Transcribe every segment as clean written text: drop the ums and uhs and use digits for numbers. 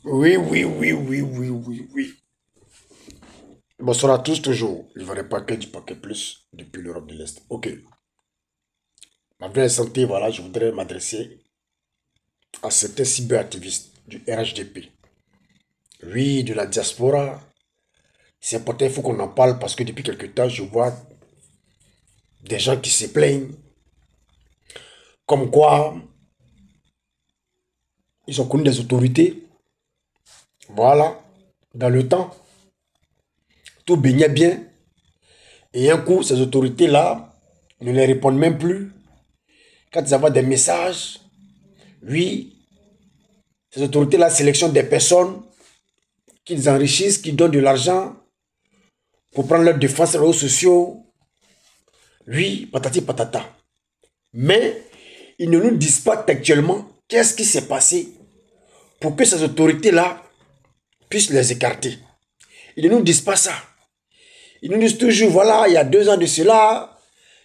Oui, oui, oui, oui, oui, oui, oui. Bonsoir à tous, toujours. Je ne pas que du paquet plus depuis l'Europe de l'Est. Ok. Ma vraie santé, voilà, je voudrais m'adresser à certains cyberactivistes du RHDP. Oui, de la diaspora. C'est important, il faut qu'on en parle parce que depuis quelque temps, je vois des gens qui se plaignent. Comme quoi, ils ont connu des autorités. Voilà. Dans le temps, tout baignait bien. Et un coup, ces autorités-là ne les répondent même plus. Quand ils envoient des messages, oui, ces autorités-là sélectionnent des personnes qu'ils enrichissent, qui donnent de l'argent pour prendre leur défense sur les réseaux sociaux. Oui, patati patata. Mais ils ne nous disent pas actuellement qu'est-ce qui s'est passé pour que ces autorités-là puissent les écarter. Ils ne nous disent pas ça. Ils nous disent toujours, voilà, il y a 2 ans de cela,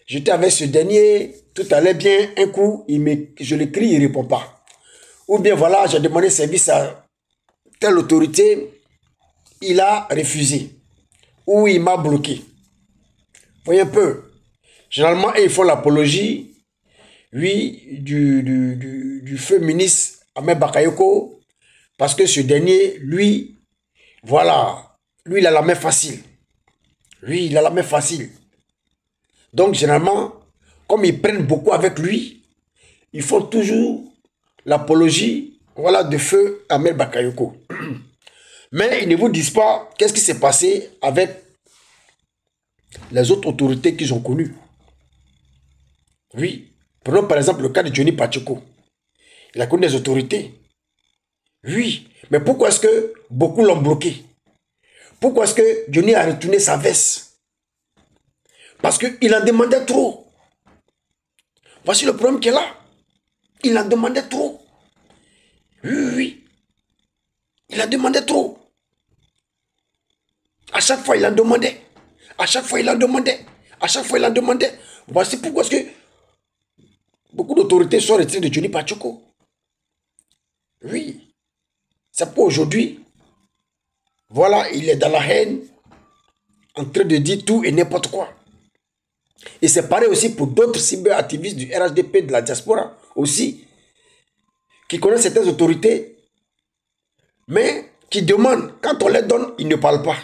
j'étais avec ce dernier, tout allait bien, un coup, je l'écris, il ne répond pas. Ou bien voilà, j'ai demandé service à telle autorité, il a refusé. Ou il m'a bloqué. Voyez un peu. Généralement, ils font l'apologie, oui, du feu ministre Ahmed Bakayoko, parce que ce dernier, lui, voilà, lui, il a la main facile. Lui, il a la main facile. Donc, généralement, comme ils prennent beaucoup avec lui, ils font toujours l'apologie, voilà, de feu Ahmed Bakayoko. Mais ils ne vous disent pas qu'est-ce qui s'est passé avec les autres autorités qu'ils ont connues. Oui. Prenons par exemple le cas de Johnny Pacheco. Il a connu des autorités. Oui. Mais pourquoi est-ce que beaucoup l'ont bloqué? Pourquoi est-ce que Johnny a retourné sa veste? Parce qu'il en demandait trop. Voici le problème qui est là. Il en demandait trop. Oui, oui, oui. Il en demandait trop. À chaque fois, il en demandait. À chaque fois, il en demandait. À chaque fois, il en demandait. Voici pourquoi est-ce que beaucoup d'autorités sont retirées de Johnny Pacheco. Oui. C'est pour aujourd'hui. Voilà, il est dans la haine, en train de dire tout et n'importe quoi. Et c'est pareil aussi pour d'autres cyberactivistes du RHDP, de la diaspora aussi, qui connaissent certaines autorités, mais qui demandent, quand on les donne, ils ne parlent pas.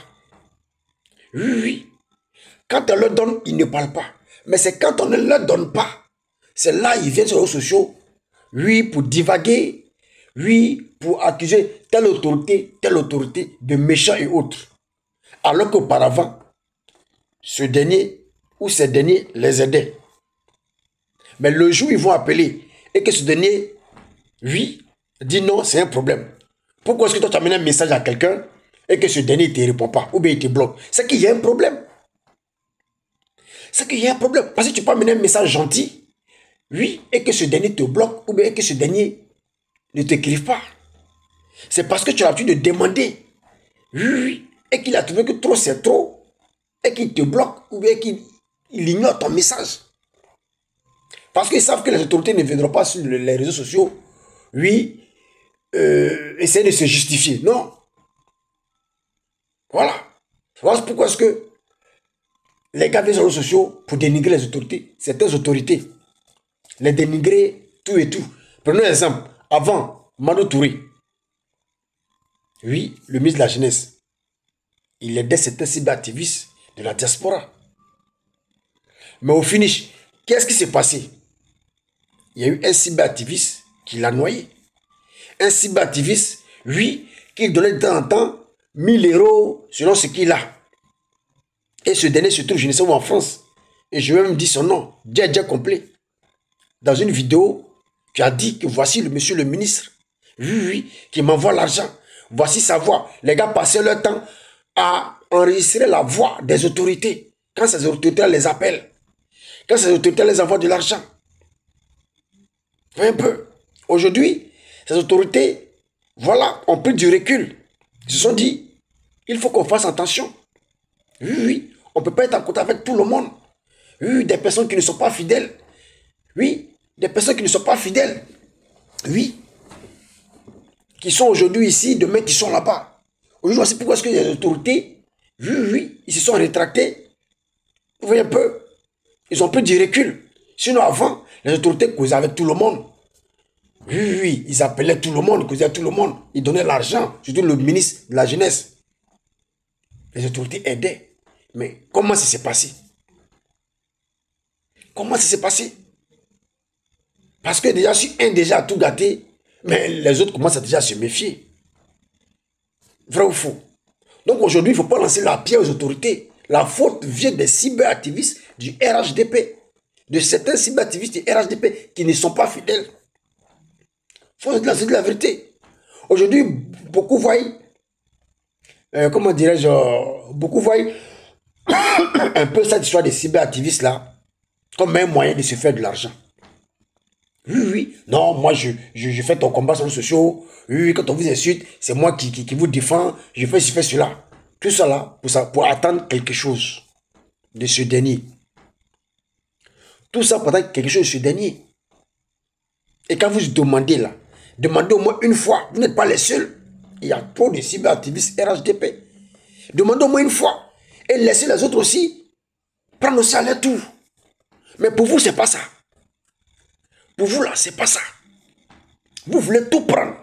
Oui, oui. Quand on leur donne, ils ne parlent pas. Mais c'est quand on ne leur donne pas, c'est là ils viennent sur les réseaux sociaux, oui, pour divaguer, oui, pour accuser telle autorité de méchants et autres. Alors qu'auparavant, ce dernier ou ces derniers les aidaient. Mais le jour où ils vont appeler et que ce dernier, oui, dit non, c'est un problème. Pourquoi est-ce que toi tu amènes un message à quelqu'un et que ce dernier ne te répond pas ou bien il te bloque? C'est qu'il y a un problème. C'est qu'il y a un problème. Parce que tu peux amener un message gentil, oui, et que ce dernier te bloque ou bien que ce dernier ne t'écrive pas. C'est parce que tu as l'habitude de demander, oui, oui, et qu'il a trouvé que trop c'est trop, et qu'il te bloque ou bien qu'il ignore ton message. Parce qu'ils savent que les autorités ne viendront pas sur les réseaux sociaux, oui, essayer de se justifier. Non. Voilà. Voilà pourquoi est-ce que les gars viennent sur les réseaux sociaux pour dénigrer les autorités, certaines autorités. Les dénigrer, tout et tout. Prenons un exemple. Avant, Mano Touré, oui, le ministre de la Jeunesse, il aidait certains cyberactivistes de la diaspora. Mais au finish, qu'est-ce qui s'est passé? Il y a eu un cyberactiviste qui l'a noyé. Un cyberactiviste, oui, qui donnait de temps en temps 1 000 € selon ce qu'il a. Et ce dernier se trouve, je ne sais où, en France. Et je vais même dire son nom, Dja complet. Dans une vidéo, tu as dit que voici le monsieur le ministre, oui, oui, qui m'envoie l'argent. Voici sa voix. Les gars passaient leur temps à enregistrer la voix des autorités. Quand ces autorités les appellent. Quand ces autorités les envoient de l'argent. Voyez un peu. Aujourd'hui, ces autorités, voilà, ont pris du recul. Ils se sont dit, il faut qu'on fasse attention. Oui, oui, on ne peut pas être en contact avec tout le monde. Oui, des personnes qui ne sont pas fidèles. Oui, des personnes qui ne sont pas fidèles. Oui. qui sont aujourd'hui ici, demain qui sont là-bas. Aujourd'hui, c'est pourquoi est-ce que les autorités, oui, ils se sont rétractés. Vous voyez un peu, ils ont pris du recul. Sinon, avant, les autorités causaient avec tout le monde. Oui, ils appelaient tout le monde, causaient à tout le monde. Ils donnaient l'argent, surtout le ministre de la Jeunesse. Les autorités aidaient. Mais comment ça s'est passé? Comment ça s'est passé? Parce que déjà, si un déjà a tout gâté, mais les autres commencent déjà à se méfier. Vrai ou faux? Donc aujourd'hui, il ne faut pas lancer la pierre aux autorités. La faute vient des cyberactivistes du RHDP. De certains cyberactivistes du RHDP qui ne sont pas fidèles. Il faut lancer de la vérité. Aujourd'hui, beaucoup voient, comment dirais-je, beaucoup voient un peu cette histoire des cyberactivistes là comme un moyen de se faire de l'argent. Oui. Non, moi, je fais ton combat sur les sociaux. Oui, quand on vous insulte, c'est moi qui vous défends. Je fais cela. Tout ça là, pour attendre quelque chose de ce dernier. Tout ça pour attendre quelque chose de ce dernier. Et quand vous demandez là, demandez au moins une fois. Vous n'êtes pas les seuls. Il y a trop de cyberactivistes RHDP. Demandez au moins une fois. Et laissez les autres aussi prendre aussi à leur tour. Mais pour vous, c'est pas ça. Pour vous là, c'est pas ça. Vous voulez tout prendre.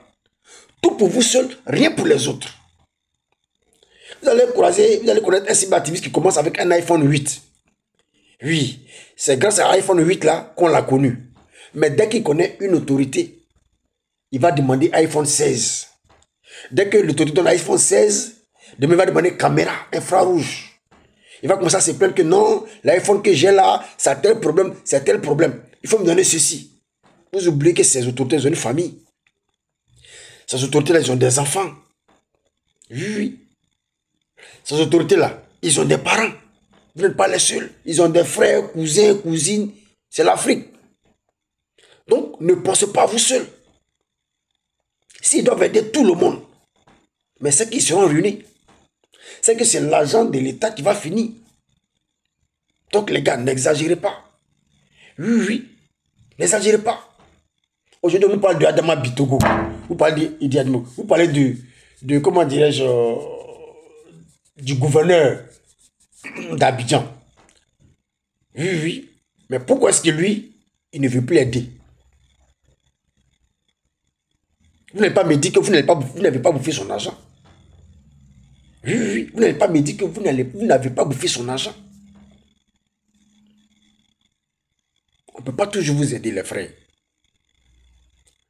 Tout pour vous seul, rien pour les autres. Vous allez connaître un cyberactiviste qui commence avec un iPhone 8. Oui, c'est grâce à l'iPhone 8 là qu'on l'a connu. Mais dès qu'il connaît une autorité, il va demander iPhone 16. Dès que l'autorité donne iPhone 16, demain il va demander caméra infrarouge. Il va commencer à se plaindre que non, l'iPhone que j'ai là, ça a tel problème, c'est tel problème. Il faut me donner ceci. Vous oubliez que ces autorités ont une famille. Ces autorités-là, ils ont des enfants. Oui. Ces autorités-là, ils ont des parents. Vous n'êtes pas les seuls. Ils ont des frères, cousins, cousines. C'est l'Afrique. Donc, ne pensez pas vous seuls. S'ils doivent aider tout le monde, mais ceux qui seront réunis, c'est que c'est l'argent de l'État qui va finir. Donc, les gars, n'exagérez pas. Oui. N'exagérez pas. Aujourd'hui, on nous parle de Adama Bitogo. Vous parlez d'Idi Adamo. Vous parlez de comment dirais-je, du gouverneur d'Abidjan. Oui. Mais pourquoi est-ce que lui, il ne veut plus aider? Vous n'allez pas me dire que vous n'avez pas bouffé son argent. Oui. Vous n'allez pas me dire que vous n'avez pas bouffé son argent. On ne peut pas toujours vous aider, les frères.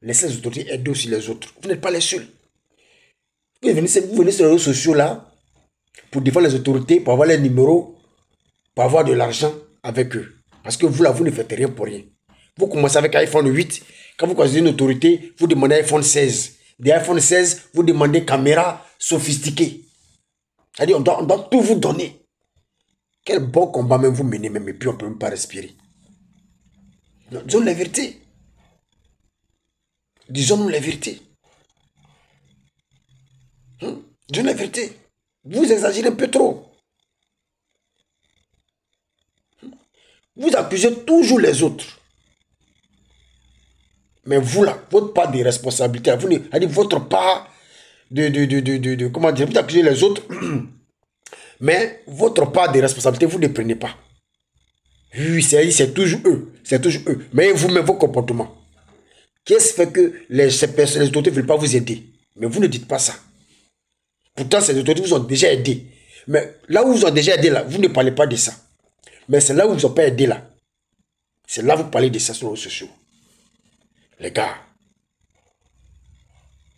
Laissez les autorités aider aussi les autres. Vous n'êtes pas les seuls. Vous venez sur les réseaux sociaux là pour défendre les autorités, pour avoir les numéros, pour avoir de l'argent avec eux. Parce que vous là, vous ne faites rien pour rien. Vous commencez avec iPhone 8. Quand vous choisissez une autorité, vous demandez iPhone 16. Des iPhone 16, vous demandez caméra sophistiquée. C'est-à-dire, on doit tout vous donner. Quel bon combat même vous menez, même, et puis on ne peut même pas respirer. Disons la vérité. Disons-nous la vérité. Disons la vérité. Vous exagérez un peu trop. Vous accusez toujours les autres. Mais vous là, votre part de responsabilité, votre part comment dire, vous accusez les autres, mais votre part de responsabilité, vous ne prenez pas. Oui, c'est toujours eux. C'est toujours eux. Mais vous-même, vos comportements. Qu'est-ce qui fait que les autorités ne veulent pas vous aider? Mais vous ne dites pas ça. Pourtant, ces autorités vous ont déjà aidé. Mais là où vous ont déjà aidé, là, vous ne parlez pas de ça. Mais c'est là où vous n'ont pas aidé, là. C'est là où vous parlez de ça sur les réseaux sociaux. Les gars,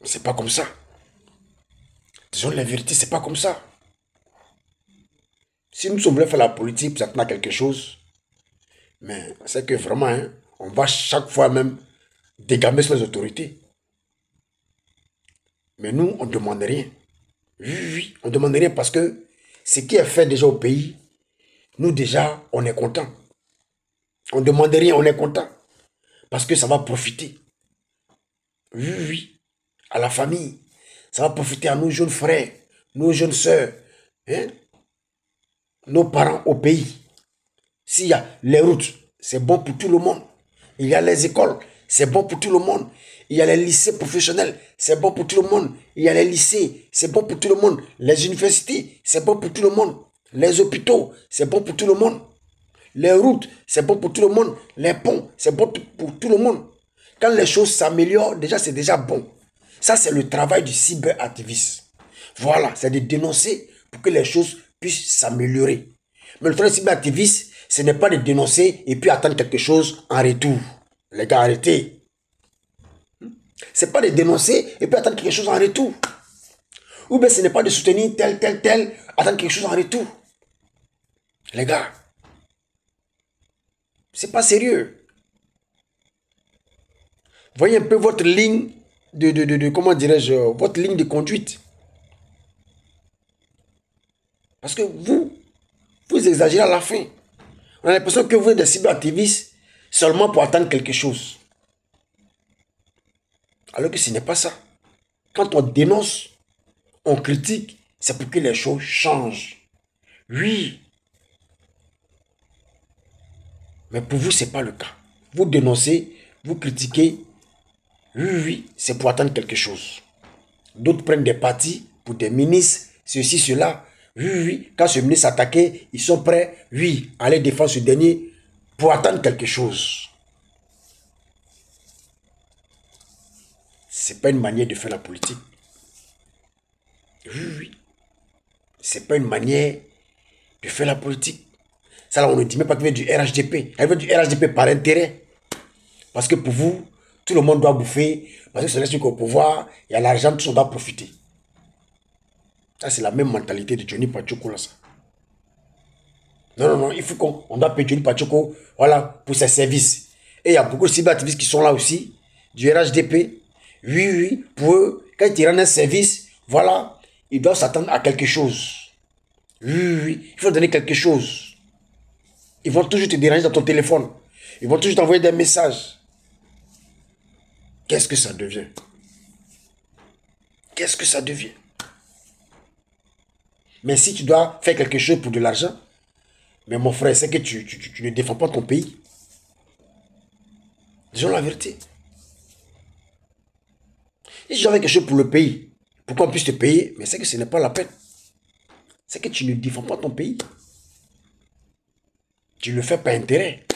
c'est pas comme ça. Disons la vérité, c'est pas comme ça. Si nous sommes venus faire la politique pour s'attendre à quelque chose, mais c'est que vraiment, hein, on va chaque fois même dégamer sur les autorités. Mais nous, on ne demande rien. Oui, on ne demande rien parce que ce qui est fait déjà au pays, nous déjà, on est content. On ne demande rien, on est content. Parce que ça va profiter. Oui, à la famille. Ça va profiter à nos jeunes frères, nos jeunes sœurs, hein? Nos parents au pays. S'il y a les routes, c'est bon pour tout le monde. Il y a les écoles, c'est bon pour tout le monde. Il y a les lycées professionnels, c'est bon pour tout le monde. Il y a les lycées, c'est bon pour tout le monde. Les universités, c'est bon pour tout le monde. Les hôpitaux, c'est bon pour tout le monde. Les routes, c'est bon pour tout le monde. Les ponts, c'est bon pour tout le monde. Quand les choses s'améliorent, déjà, c'est déjà bon. Ça, c'est le travail du cyberactiviste. Voilà, c'est de dénoncer pour que les choses puissent s'améliorer. Mais le travail du cyberactiviste, ce n'est pas de dénoncer et puis attendre quelque chose en retour. Les gars, arrêtez. Ce n'est pas de dénoncer et puis attendre quelque chose en retour. Ou bien ce n'est pas de soutenir tel, attendre quelque chose en retour. Les gars, c'est pas sérieux. Voyez un peu votre ligne comment dirais-je, votre ligne de conduite. Parce que vous exagérez à la fin. On a l'impression que vous êtes des cyberactivistes seulement pour attendre quelque chose. Alors que ce n'est pas ça. Quand on dénonce, on critique, c'est pour que les choses changent. Oui. Mais pour vous, ce n'est pas le cas. Vous dénoncez, vous critiquez. Oui, c'est pour attendre quelque chose. D'autres prennent des partis pour des ministres, ceci, cela. Oui, quand ce ministre s'attaquait, ils sont prêts, à aller défendre ce dernier pour attendre quelque chose. Ce n'est pas une manière de faire la politique. Oui. Ce n'est pas une manière de faire la politique. Ça là, on ne dit même pas qu'il veut du RHDP. Elle veut du RHDP par intérêt. Parce que pour vous, tout le monde doit bouffer. Parce que c'est celui qui est au pouvoir, il y a l'argent, tout le monde doit profiter. Ça, c'est la même mentalité de Johnny Pachoko là, ça. Non, il faut qu'on doit payer Johnny Pachoko, voilà, pour ses services. Et il y a beaucoup de cyberactivistes qui sont là aussi, du RHDP. Oui, pour eux, quand ils rendent un service, voilà, ils doivent s'attendre à quelque chose. Oui, il faut donner quelque chose. Ils vont toujours te déranger dans ton téléphone. Ils vont toujours t'envoyer des messages. Qu'est-ce que ça devient? Qu'est-ce que ça devient? Mais si tu dois faire quelque chose pour de l'argent, mais mon frère, c'est que tu ne défends pas ton pays. Disons la vérité. Si tu dois faire quelque chose pour le pays, pour qu'on puisse te payer, mais c'est que ce n'est pas la peine. C'est que tu ne défends pas ton pays. Tu ne le fais pas intérêt.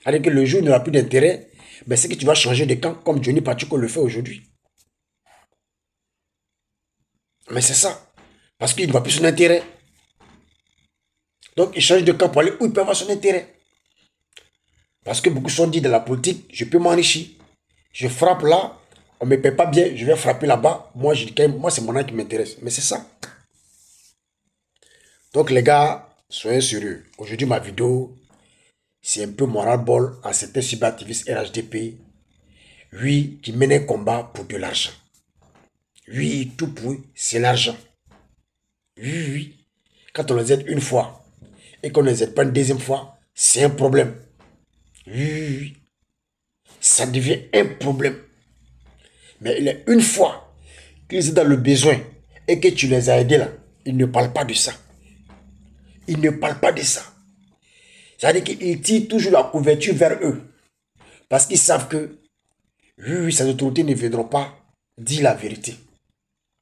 Alors que le jour où il n'y aura plus d'intérêt, ben c'est que tu vas changer de camp comme Johnny Pachoko le fait aujourd'hui. Mais c'est ça. Parce qu'il ne voit plus son intérêt. Donc il change de camp pour aller où il peut avoir son intérêt. Parce que beaucoup sont dit dans la politique, je peux m'enrichir. Je frappe là, on ne me paie pas bien, je vais frapper là-bas. Moi, c'est mon âge qui m'intéresse. Mais c'est ça. Donc les gars, soyez sérieux. Aujourd'hui, ma vidéo, c'est un peu moral-bol à certains cyberactivistes RHDP. Oui, qui mènent un combat pour de l'argent. Oui, tout pour eux, c'est l'argent. Oui. Quand on les aide une fois et qu'on ne les aide pas une deuxième fois, c'est un problème. Oui. Ça devient un problème. Mais il est une fois qu'ils sont dans le besoin et que tu les as aidés là, ils ne parlent pas de ça. Ils ne parlent pas de ça. C'est-à-dire qu'ils tirent toujours la couverture vers eux. Parce qu'ils savent que, ces autorités ne viendront pas dire la vérité.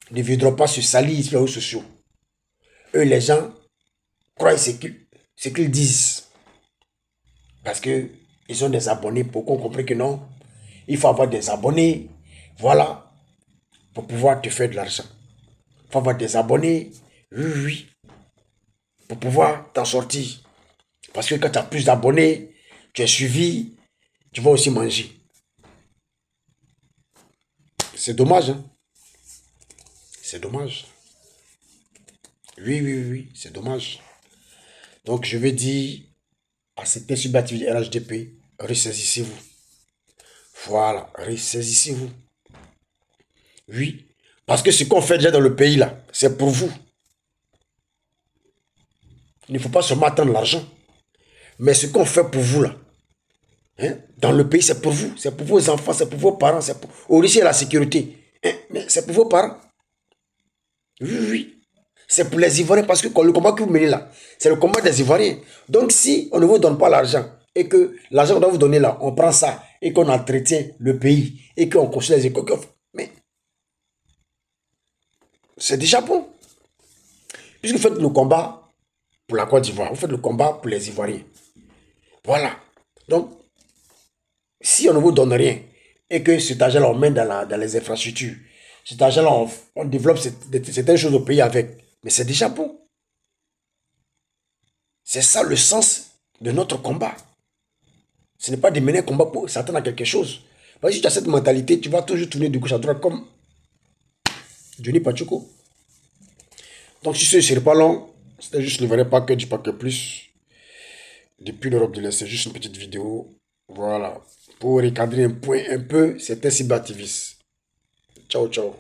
Ne viendront pas se salir sur les réseaux sociaux. Eux, les gens croient ce qu'ils disent. Parce qu'ils ont des abonnés. Pourquoi on comprend que non? Il faut avoir des abonnés. Voilà. Pour pouvoir te faire de l'argent. Il faut avoir des abonnés. Oui. Pour pouvoir t'en sortir. Parce que quand tu as plus d'abonnés, tu es suivi, tu vas aussi manger. C'est dommage, hein? C'est dommage. Oui, c'est dommage. Donc, je vais dire à cette cyberactivité RHDP, ressaisissez-vous. Voilà, ressaisissez-vous. Oui, parce que ce qu'on fait déjà dans le pays, là, c'est pour vous. Il ne faut pas seulement attendre l'argent. Mais ce qu'on fait pour vous, là, hein, dans le pays, c'est pour vous. C'est pour vos enfants, c'est pour vos parents. C'est pour... Au lycée, la sécurité. Hein, mais c'est pour vos parents. Oui. C'est pour les Ivoiriens parce que le combat que vous menez là, c'est le combat des Ivoiriens. Donc si on ne vous donne pas l'argent et que l'argent qu'on doit vous donner là, on prend ça et qu'on entretient le pays et qu'on construit les écoles. Mais c'est déjà bon. Puisque vous faites le combat pour la Côte d'Ivoire, vous faites le combat pour les Ivoiriens. Voilà. Donc, si on ne vous donne rien et que cet argent-là, on met dans les infrastructures, cet argent-là, on développe certaines choses au pays avec, mais c'est déjà bon. C'est ça le sens de notre combat. Ce n'est pas de mener un combat pour s'attendre à quelque chose. Parce que si tu as cette mentalité, tu vas toujours tourner de gauche à droite comme Johnny Pachuco. Donc si ce ne serait pas long, c'était juste le vrai paquet du paquet plus. Depuis l'Europe de l'Est, c'est juste une petite vidéo. Voilà. Pour recadrer un peu certains cyberactivistes. Ciao, ciao.